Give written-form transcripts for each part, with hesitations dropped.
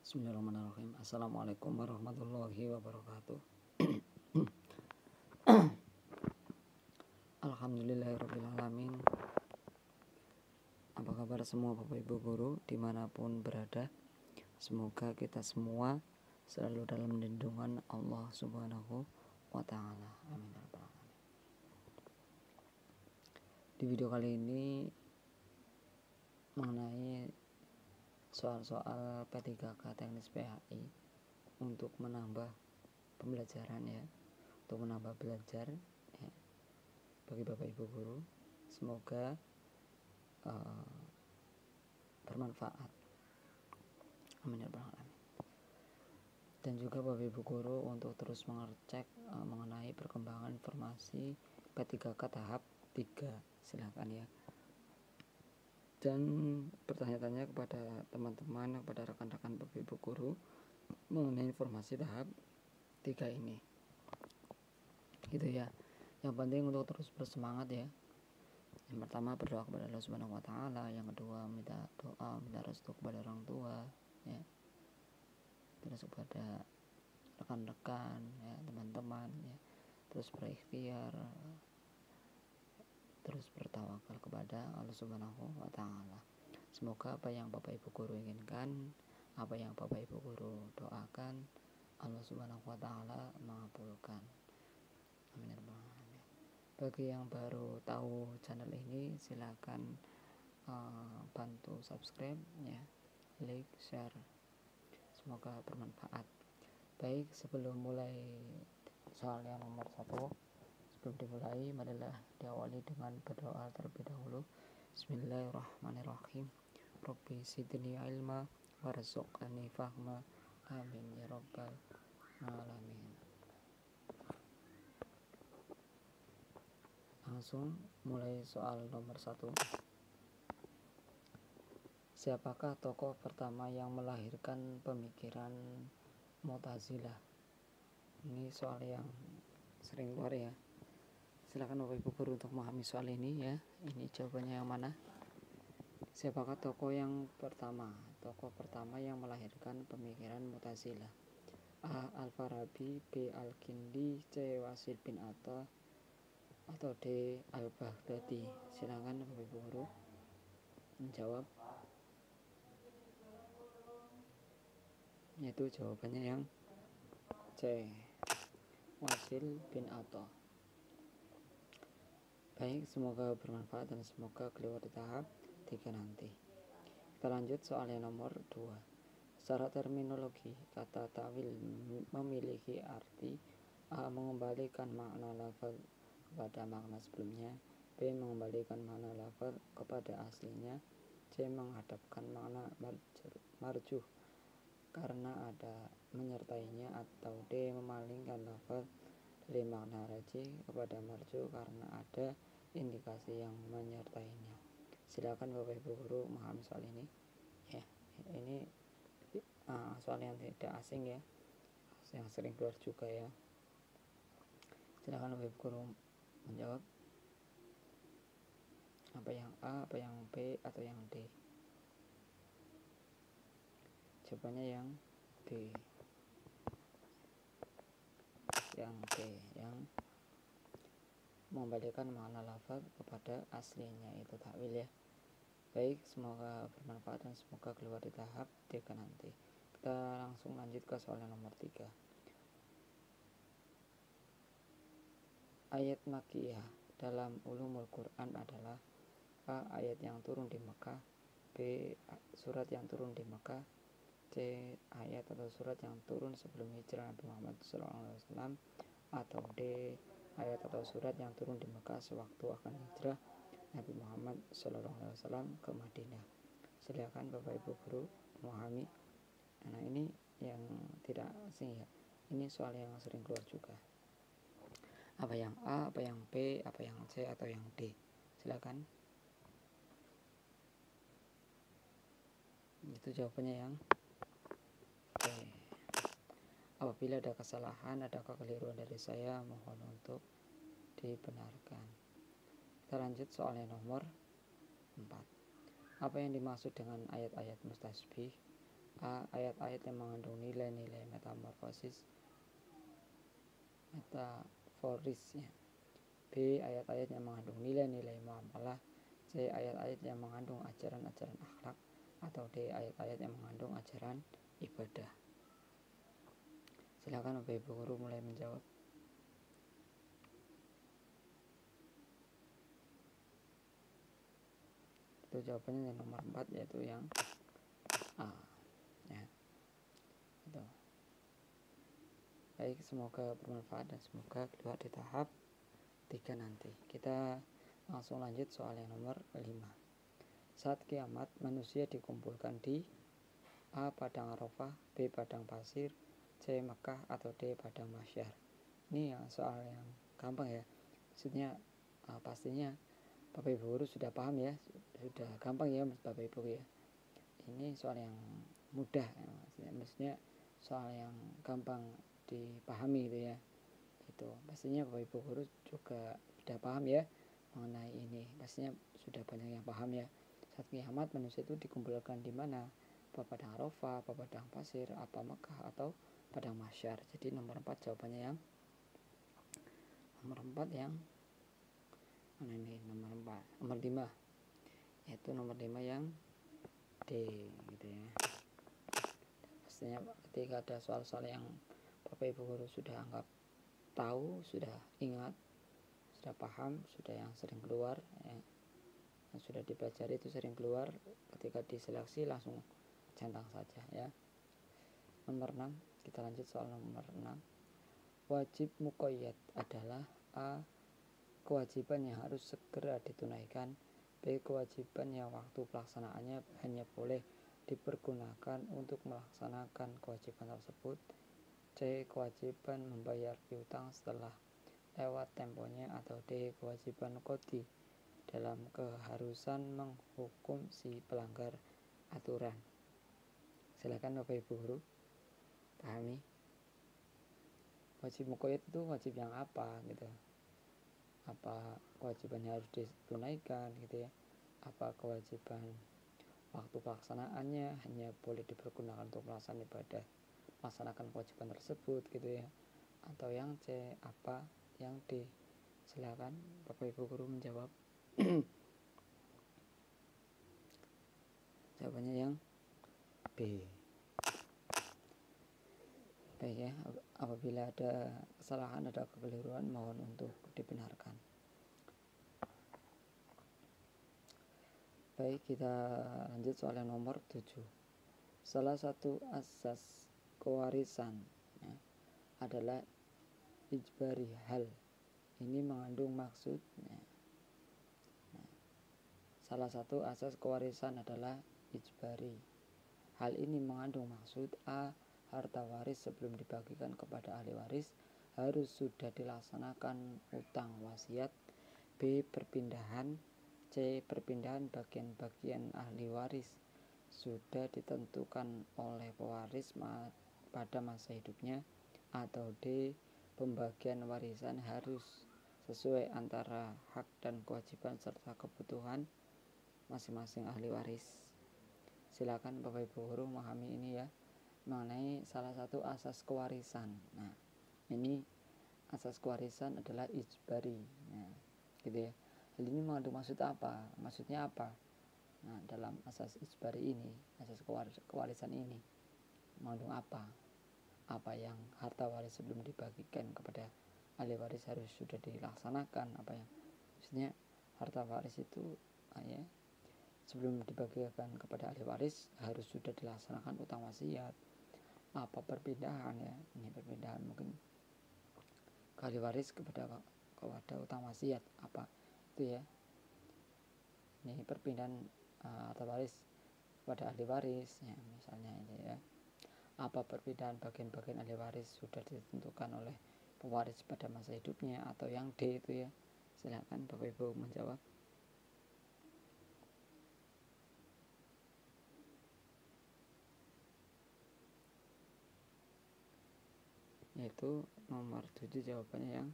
Bismillahirrahmanirrahim. Assalamualaikum warahmatullahi wabarakatuh. Alhamdulillahirrahmanirrahim. Apa kabar semua Bapak Ibu Guru dimanapun berada? Semoga kita semua selalu dalam lindungan Allah Subhanahu wa Ta'ala. Amin. Di video kali ini mengenai soal-soal P3K teknis PHI untuk menambah pembelajaran ya, untuk menambah belajar ya, bagi Bapak Ibu Guru. Semoga bermanfaat. Amin ya rabbal alamin. Dan juga Bapak Ibu Guru untuk terus mengecek mengenai perkembangan informasi P3K tahap 3. Silakan ya. Dan bertanya-tanya kepada teman-teman, kepada rekan-rekan Bapak Ibu Guru mengenai informasi tahap 3 ini. Gitu ya. Yang penting untuk terus bersemangat ya. Yang pertama berdoa kepada Allah Subhanahu wa Ta'ala, yang kedua minta doa, minta restu kepada orang tua ya. Terus kepada rekan-rekan ya, teman-teman ya. Terus berikhtiar, terus bertawakal kepada Allah Subhanahu wa Ta'ala. Semoga apa yang Bapak Ibu Guru inginkan, apa yang Bapak Ibu Guru doakan, Allah Subhanahu wa Ta'ala mengabulkan. Amin. Bagi yang baru tahu channel ini, silakan bantu subscribe ya, like, share. Semoga bermanfaat. Baik, sebelum mulai soal yang nomor 1, sebelum dimulai, marilah diawali dengan berdoa terlebih dahulu. Bismillahirrahmanirrahim. Rabbi zidni ilma warzuqni fahma. Amin ya rabbal alamin. Langsung mulai soal nomor 1. Siapakah tokoh pertama yang melahirkan pemikiran Mu'tazilah? Ini soal yang sering keluar ya. Silakan Bapak Ibu Guru untuk memahami soal ini ya. Ini jawabannya yang mana? Siapakah tokoh pertama yang melahirkan pemikiran Mu'tazilah? A. Al-Farabi, B. Al-Kindi, C. Wasil bin Atta, atau D. Al-Baghdadi. Silakan Bapak Ibu Guru menjawab. Yaitu jawabannya yang C. Wasil bin Atta. Baik, semoga bermanfaat dan semoga keluar di tahap 3 nanti. Kita lanjut soal yang nomor 2. Secara terminologi, kata ta'wil memiliki arti A. Mengembalikan makna lafaz kepada makna sebelumnya, B. Mengembalikan makna lafaz kepada aslinya, C. Menghadapkan makna marjuh karena ada menyertainya, atau D. Memalingkan lafaz dari makna rajih kepada marjuh karena ada indikasi yang menyertainya. Silakan Bapak Ibu Guru memahami soal ini ya. Ini soal yang tidak asing ya, yang sering keluar juga ya. Silakan Bapak Ibu Guru menjawab. Apa yang A, apa yang B, atau yang D? Jawabannya yang B. Yang B, yang mengembalikan makna lafaz kepada aslinya, itu takwil ya. Baik, semoga bermanfaat dan semoga keluar di tahap 3 nanti. Kita langsung lanjut ke soal yang nomor 3. Ayat Makkiyah dalam ulumul Quran adalah A. Ayat yang turun di Mekah, B. Surat yang turun di Mekah, C. Ayat atau surat yang turun sebelum hijrah Nabi Muhammad SAW, atau D. Ayat atau surat yang turun di Mekah sewaktu akan hijrah Nabi Muhammad SAW ke Madinah. Silakan Bapak Ibu Guru memahami. Nah, ini yang tidak asing ya. Ini soal yang sering keluar juga. Apa yang A, apa yang B, apa yang C, atau yang D? Silakan. Itu jawabannya yang B. Apabila ada kesalahan, ada kekeliruan dari saya, mohon untuk dibenarkan. Kita lanjut soal yang nomor 4. Apa yang dimaksud dengan ayat-ayat mustasbih? A. Ayat-ayat yang mengandung nilai-nilai metaforisnya. B. Ayat-ayat yang mengandung nilai-nilai muamalah. C. Ayat-ayat yang mengandung ajaran-ajaran akhlak. Atau D. Ayat-ayat yang mengandung ajaran ibadah. Silakan Bapak Ibu guru mulai menjawab. Itu jawabannya yang nomor 4, yaitu yang A, ya. Itu. Baik, semoga bermanfaat dan semoga keluar di tahap 3 nanti. Kita langsung lanjut soal yang nomor 5. Saat kiamat, manusia dikumpulkan di A. Padang Arafah, B. Padang pasir, C. Mekah, atau D. Padang Mahsyar. Ini soal yang gampang ya. Maksudnya pastinya Bapak Ibu guru sudah paham ya, sudah gampang ya Bapak Ibu ya. Ini soal yang mudah ya, maksudnya soal yang gampang dipahami gitu ya. Itu pastinya Bapak Ibu guru juga sudah paham ya mengenai ini. Pastinya sudah banyak yang paham ya. Saat kiamat manusia itu dikumpulkan di mana? Apa padang Arafah, apa padang pasir, apa Mekah, atau padang Mahsyar. Jadi nomor 4 jawabannya yang nomor 4 yang mana ini? Nomor 5, yaitu nomor 5 yang D gitu ya. Pastinya ketika ada soal-soal yang Bapak Ibu guru sudah anggap tahu, sudah ingat, sudah paham, sudah yang sering keluar ya, yang sudah dipelajari itu sering keluar, ketika diseleksi langsung centang saja ya. Nomor 6, kita lanjut soal nomor 6. Wajib muqayyad adalah A. Kewajiban yang harus segera ditunaikan. B. Kewajiban yang waktu pelaksanaannya hanya boleh dipergunakan untuk melaksanakan kewajiban tersebut. C. Kewajiban membayar piutang setelah lewat temponya. Atau D. Kewajiban qadhi dalam keharusan menghukum si pelanggar aturan. Silakan Bapak Ibu guru pahami. Wajib muqayyad itu wajib yang apa gitu? Apa kewajibannya harus ditunaikan gitu ya? Apa kewajiban waktu pelaksanaannya hanya boleh dipergunakan untuk melaksanakan kewajiban tersebut gitu ya? Atau yang C, apa yang D? Silakan Bapak Ibu guru menjawab. Jawabannya yang B. Baik ya, apabila ada kesalahan, ada kekeliruan, mohon untuk dibenarkan. Baik, kita lanjut soal yang nomor 7. Salah satu asas kewarisan ya, adalah ijbari hal. Ini mengandung maksud ya. Salah satu asas kewarisan adalah ijbari. Hal ini mengandung maksud A. Harta waris sebelum dibagikan kepada ahli waris harus sudah dilaksanakan utang wasiat. B. Perpindahan. C. Perpindahan bagian-bagian ahli waris sudah ditentukan oleh pewaris pada masa hidupnya. Atau D. Pembagian warisan harus sesuai antara hak dan kewajiban serta kebutuhan masing-masing ahli waris. Silakan Bapak Ibu guru memahami ini ya, mengenai salah satu asas kewarisan. Nah, ini asas kewarisan adalah ijbari. Nah, gitu ya. Hal ini mengandung maksud apa? Maksudnya apa? Nah, dalam asas ijbari ini, asas kewarisan ini mengandung apa? Apa yang harta waris sebelum dibagikan kepada ahli waris harus sudah dilaksanakan? Apa yang maksudnya harta waris itu ya, sebelum dibagikan kepada ahli waris harus sudah dilaksanakan utang wasiat. Apa perpindahan ya? Ini perpindahan mungkin ke ahli waris kepada utang wasiat, apa itu ya? Ini perpindahan harta waris kepada ahli waris ya, misalnya ini ya. Apa perpindahan bagian-bagian ahli waris sudah ditentukan oleh pewaris pada masa hidupnya. Atau yang D itu ya. Silakan Bapak Ibu menjawab. Yaitu nomor 7 jawabannya yang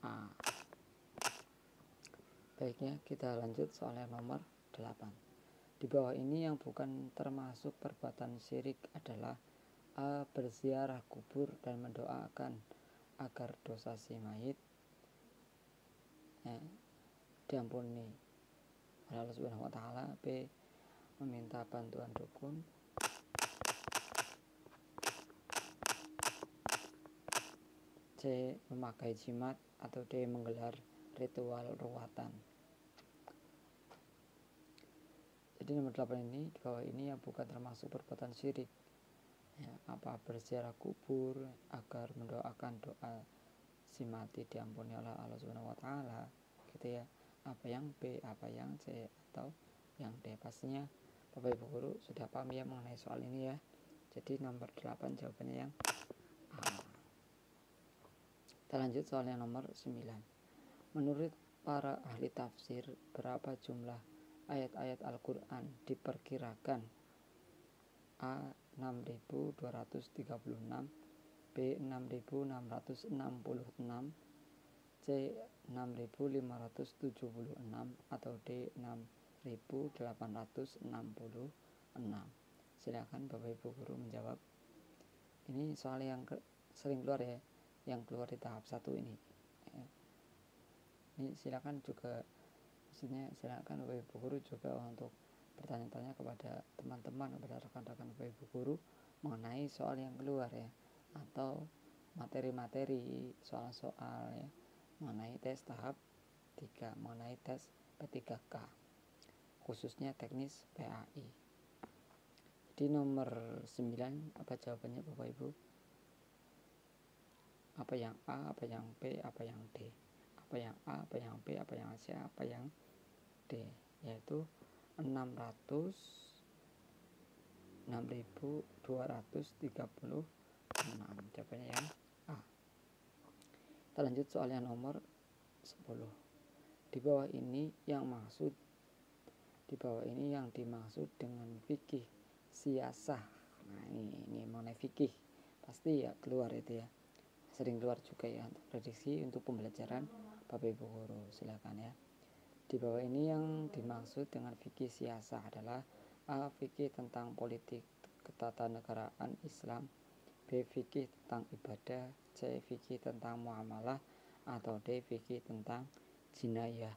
A. Baiknya kita lanjut soal yang nomor 8. Di bawah ini yang bukan termasuk perbuatan syirik adalah a. Berziarah kubur dan mendoakan agar dosa si mayit diampuni oleh Allah Subhanahu wa taala. B. Meminta bantuan dukun. C. Memakai jimat. Atau D. Menggelar ritual ruwatan. Jadi nomor 8 ini, di bawah ini yang bukan termasuk perbuatan syirik apa berziarah kubur agar mendoakan doa si mati diampuni oleh Allah Subhanahu wa taala gitu ya. Apa yang B, apa yang C, atau yang D? Pastinya Bapak Ibu guru sudah paham ya mengenai soal ini ya. Jadi nomor 8 jawabannya yang A. Kita lanjut soal yang nomor 9. Menurut para ahli tafsir, berapa jumlah ayat-ayat Al-Quran diperkirakan? A. 6.236, B. 6.666, C. 6.576, atau D. 6.866. Silakan Bapak Ibu guru menjawab. Ini soal yang sering keluar ya, yang keluar di tahap 1 ini ya. Ini silakan juga, maksudnya silakan Bapak Ibu guru juga untuk bertanya-tanya kepada teman-teman, kepada rekan-rekan Bapak Ibu guru mengenai soal yang keluar ya, atau materi-materi soal-soal ya mengenai tes tahap 3, mengenai tes P3K khususnya teknis PAI. Di nomor 9 apa jawabannya Bapak Ibu? Apa yang A, apa yang B, apa yang D? Apa yang A, apa yang B, apa yang C, apa yang D? Yaitu 6.236. Jawabannya yang A. Kita lanjut soal yang nomor 10. Di bawah ini yang dimaksud dengan fikih siasah. Nah ini mengenai fikih pasti ya keluar itu ya, sering keluar juga ya untuk prediksi untuk pembelajaran Bapak Ibu guru. Silakan ya. Di bawah ini yang dimaksud dengan fikih siasah adalah A. Fikih tentang politik ketatanegaraan Islam, B. Fikih tentang ibadah, C. Fikih tentang muamalah, atau D. Fikih tentang jinayah.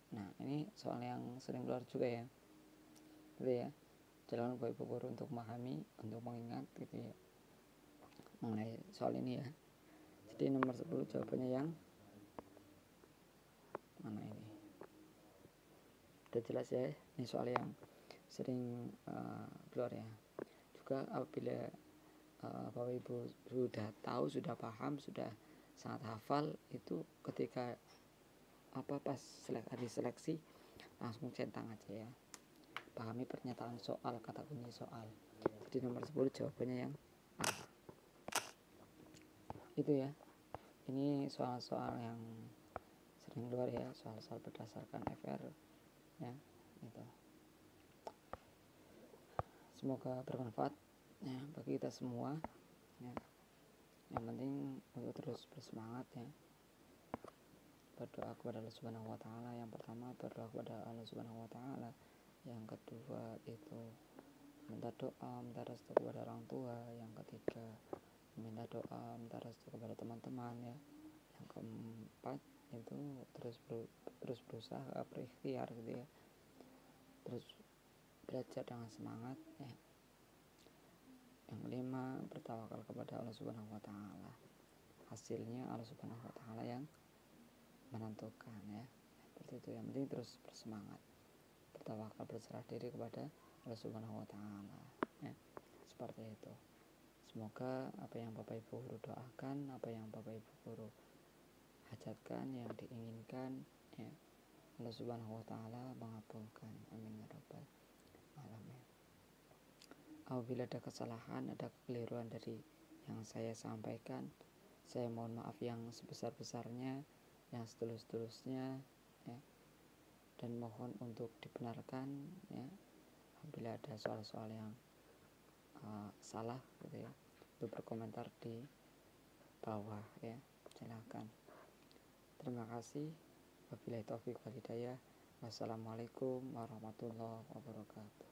Nah ini soal yang sering keluar juga ya, gitu ya. Jalan Bapak Ibu guru untuk memahami, untuk mengingat gitu ya mengenai soal ini ya. Jadi nomor 10 jawabannya yang mana ini? Udah jelas ya, ini soal yang sering keluar ya. Juga apabila Bapak Ibu sudah tahu, sudah paham, sudah sangat hafal, itu ketika pas hari seleksi langsung centang aja ya, pahami pernyataan soal, kata kunci soal. Jadi nomor 10 jawabannya yang A. Itu ya, ini soal-soal yang sering keluar ya, soal-soal berdasarkan FR ya, itu. Semoga bermanfaat ya bagi kita semua ya. Yang penting untuk terus bersemangat ya, berdoa kepada Allah Subhanahu wa taala. Yang pertama berdoa kepada Allah Subhanahu wa taala, yang kedua itu minta doa, minta restu kepada orang tua, yang ketiga minta doa, minta restu kepada teman-teman ya, yang keempat itu terus berusaha berikhtiar gitu ya, terus belajar dengan semangat ya. Yang kelima bertawakal kepada Allah Subhanahu wa taala, hasilnya Allah Subhanahu wa taala yang menentukan ya. Seperti itu, yang penting terus bersemangat, bertawakal, berserah diri kepada Allah Subhanahu wa taala ya. Seperti itu. Semoga apa yang Bapak Ibu guru doakan, apa yang Bapak Ibu guru hajatkan, yang diinginkan ya, Allah Subhanahu wa taala mengabulkan. Amin ya rabbal alamin. Apabila ada kesalahan, ada kekeliruan dari yang saya sampaikan, saya mohon maaf yang sebesar-besarnya, yang setulus-tulusnya ya, dan mohon untuk dibenarkan ya apabila ada soal-soal yang salah gitu ya, untuk berkomentar di bawah ya, silakan. Terima kasih. Wabillahi taufiq wal hidayah. Wassalamualaikum warahmatullahi wabarakatuh.